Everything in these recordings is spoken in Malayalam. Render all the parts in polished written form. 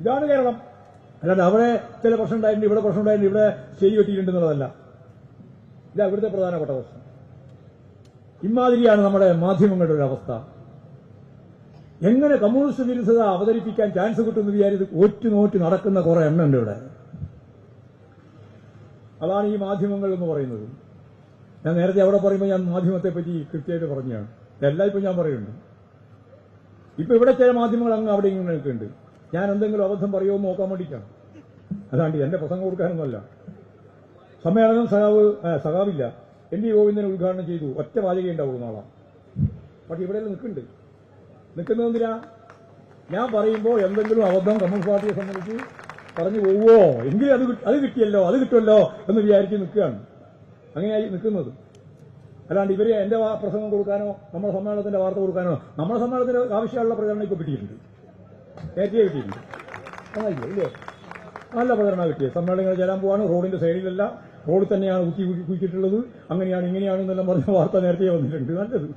ഇതാണ് കേരളം. അല്ലാണ്ട് അവിടെ ചില പ്രശ്നം ഉണ്ടായിട്ടുണ്ട്, ഇവിടെ പ്രശ്നം ഉണ്ടായിട്ടുണ്ട്, ഇവിടെ ശരി കെട്ടിയിട്ടുണ്ടെന്നുള്ളതല്ല. ഇതാ ഇവിടുത്തെ പ്രധാനപ്പെട്ട പ്രശ്നം. ഇമാതിരിയാണ് നമ്മുടെ മാധ്യമങ്ങളുടെ ഒരു അവസ്ഥ. എങ്ങനെ കമ്മ്യൂണിസ്റ്റ് വിരുദ്ധത അവതരിപ്പിക്കാൻ ചാൻസ് കിട്ടുമെന്ന് വിചാരിച്ച് ഒറ്റുനോറ്റ് നടക്കുന്ന കുറെ എണ്ണുണ്ട് ഇവിടെ. അതാണ് ഈ മാധ്യമങ്ങൾ എന്ന് പറയുന്നത്. ഞാൻ നേരത്തെ അവിടെ പറയുമ്പോൾ ഞാൻ മാധ്യമത്തെ പറ്റി കൃത്യമായിട്ട് പറഞ്ഞതാണ്. എല്ലാം ഇപ്പം ഞാൻ പറയുന്നുണ്ട്. ഇപ്പൊ ഇവിടെ ചില മാധ്യമങ്ങൾ അങ്ങ് അവിടെ ഇങ്ങനെ നിൽക്കുന്നുണ്ട്. ഞാൻ എന്തെങ്കിലും അബദ്ധം പറയുമോ എന്ന് നോക്കാൻ വേണ്ടിയിട്ടാണ്. അതാണ്ട് എന്റെ പ്രസംഗം കൊടുക്കാനൊന്നുമല്ല. സമ്മേളനം സഖാവില്ല എൻ.വി. ഗോവിന്ദനെ ഉദ്ഘാടനം ചെയ്തു. ഒറ്റ വാചകം ഉണ്ടാവും നാളെ. പക്ഷെ ഇവിടെ നിൽക്കുന്നതെന്തിനാ? ഞാൻ പറയുമ്പോൾ എന്തെങ്കിലും അബദ്ധം കമ്മ്യൂണിസ്റ്റ് പാർട്ടിയെ സംബന്ധിച്ച് പറഞ്ഞു പോവോ, എങ്കിലും അത് കിട്ടിയല്ലോ, അത് കിട്ടുമല്ലോ എന്ന് വിചാരിച്ച് നിൽക്കുകയാണ്. അങ്ങനെയായി നിൽക്കുന്നത്. അല്ലാണ്ട് ഇവര് എന്റെ പ്രസംഗം കൊടുക്കാനോ നമ്മുടെ സമ്മേളനത്തിന്റെ വാർത്ത കൊടുക്കാനോ, നമ്മുടെ സമ്മേളനത്തിന് ആവശ്യമുള്ള പ്രചരണം ഇപ്പോൾ കിട്ടിയിട്ടുണ്ട്. നേരത്തെ കിട്ടിയിട്ടുണ്ട്. നന്നായില്ലേ? ഇല്ലേ? നല്ല പ്രചരണം കിട്ടിയത്. സമ്മേളനങ്ങൾ ചേരാൻ പോവാണ്. റോഡിന്റെ സൈഡിലല്ല, റോഡിൽ തന്നെയാണ് കുറ്റിയിട്ടുള്ളത്. അങ്ങനെയാണ് ഇങ്ങനെയാണ് എന്നെല്ലാം പറഞ്ഞ വാർത്ത നേരത്തെ വന്നിട്ടുണ്ട്. നല്ലത്.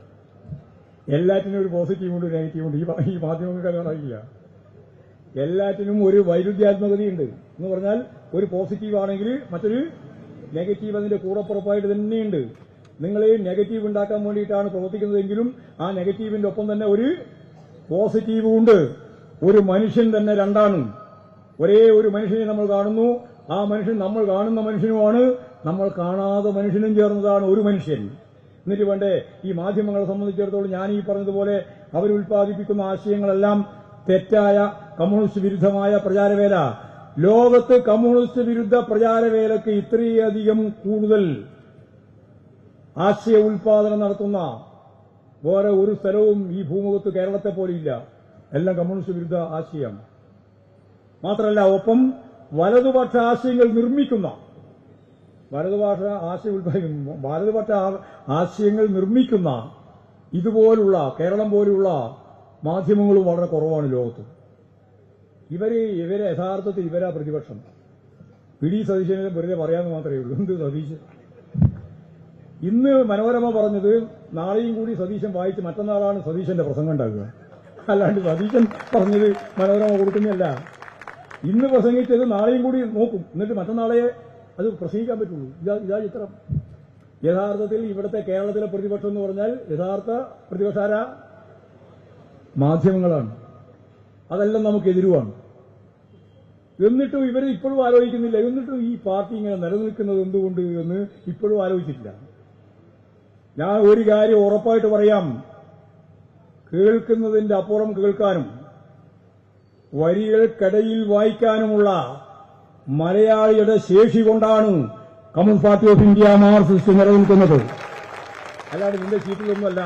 എല്ലാറ്റിനും ഒരു പോസിറ്റീവുണ്ട്, ഒരു നെഗറ്റീവുണ്ട്. ഈ മാധ്യമങ്ങൾക്ക് അറിയില്ല. എല്ലാറ്റിനും ഒരു വൈരുദ്ധ്യാത്മകതയുണ്ട്. എന്ന് പറഞ്ഞാൽ ഒരു പോസിറ്റീവ് ആണെങ്കിൽ മറ്റൊരു നെഗറ്റീവ് അതിന്റെ കൂടപ്പുറപ്പായിട്ട് തന്നെയുണ്ട്. നിങ്ങൾ നെഗറ്റീവ് ഉണ്ടാക്കാൻ വേണ്ടിയിട്ടാണ് പ്രവർത്തിക്കുന്നതെങ്കിലും ആ നെഗറ്റീവിന്റെ ഒപ്പം തന്നെ ഒരു പോസിറ്റീവും ഉണ്ട്. ഒരു മനുഷ്യൻ തന്നെ രണ്ടാണ്. ഒരേ ഒരു മനുഷ്യനെ നമ്മൾ കാണുന്നു. ആ മനുഷ്യൻ നമ്മൾ കാണുന്ന മനുഷ്യനുമാണ്, നമ്മൾ കാണാത്ത മനുഷ്യനും ചേർന്നതാണ് ഒരു മനുഷ്യൻ. എന്നിട്ട് വേണ്ടേ ഈ മാധ്യമങ്ങളെ സംബന്ധിച്ചിടത്തോളം ഞാൻ ഈ പറഞ്ഞതുപോലെ അവരുൽപ്പാദിപ്പിക്കുന്ന ആശയങ്ങളെല്ലാം തെറ്റായ കമ്മ്യൂണിസ്റ്റ് വിരുദ്ധമായ പ്രചാരവേല. ലോകത്ത് കമ്മ്യൂണിസ്റ്റ് വിരുദ്ധ പ്രചാരവേലക്ക് ഇത്രയധികം കൂടുതൽ ആശയ ഉൽപാദനം നടത്തുന്ന വേറെ ഒരു സ്ഥലവും ഈ ഭൂമുഖത്ത് കേരളത്തെ പോലെയില്ല. എല്ലാം കമ്മ്യൂണിസ്റ്റ് വിരുദ്ധ ആശയം മാത്രമല്ല, ഒപ്പം വലതുപക്ഷ ആശയങ്ങൾ നിർമ്മിക്കുന്ന വലതുപക്ഷ ആശയങ്ങൾ നിർമ്മിക്കുന്ന ഇതുപോലുള്ള കേരളം പോലുള്ള മാധ്യമങ്ങളും വളരെ കുറവാണ് ലോകത്ത്. ഇവരെ യഥാർത്ഥത്തിൽ ഇവരാ പ്രതിപക്ഷം. പി.ഡി. സതീശനെ വെറുതെ പറയാമെന്ന് മാത്രമേ ഉള്ളൂ. എന്ത് സതീശൻ? ഇന്ന് മനോരമ പറഞ്ഞത് നാളെയും കൂടി സതീശൻ വായിച്ച് മറ്റന്നാളാണ് സതീശന്റെ പ്രസംഗം ഉണ്ടാക്കുക. അല്ലാണ്ട് സതീശൻ പറഞ്ഞത് മനോരമ കൊടുക്കുന്നതല്ല. ഇന്ന് പ്രസംഗിച്ചത് നാളെയും കൂടി നോക്കും, എന്നിട്ട് മറ്റന്നാളെ അത് പ്രസംഗിക്കാൻ പറ്റുള്ളൂ. ഇതാ ചിത്രം. യഥാർത്ഥത്തിൽ ഇവിടുത്തെ കേരളത്തിലെ പ്രതിപക്ഷം എന്ന് പറഞ്ഞാൽ യഥാർത്ഥ പ്രതിപക്ഷാര മാധ്യമങ്ങളാണ്. അതെല്ലാം നമുക്കെതിരുവാണ്. എന്നിട്ടും ഇവർ ഇപ്പോഴും ആലോചിക്കുന്നില്ല. എന്നിട്ടും ഈ പാർട്ടി ഇങ്ങനെ നിലനിൽക്കുന്നത് എന്തുകൊണ്ട് എന്ന് ഇപ്പോഴും ആലോചിച്ചിട്ടില്ല. ഞാൻ ഒരു കാര്യം ഉറപ്പായിട്ട് പറയാം. കേൾക്കുന്നതിന്റെ അപ്പുറം കേൾക്കാനും വരികൾക്കിടയിൽ വായിക്കാനുമുള്ള മലയാളിയുടെ ശേഷി കൊണ്ടാണ് communist party of India Marxist നിലനിൽക്കുന്നത്. അല്ലാതെ നിന്റെ സീറ്റിലൊന്നുമല്ല.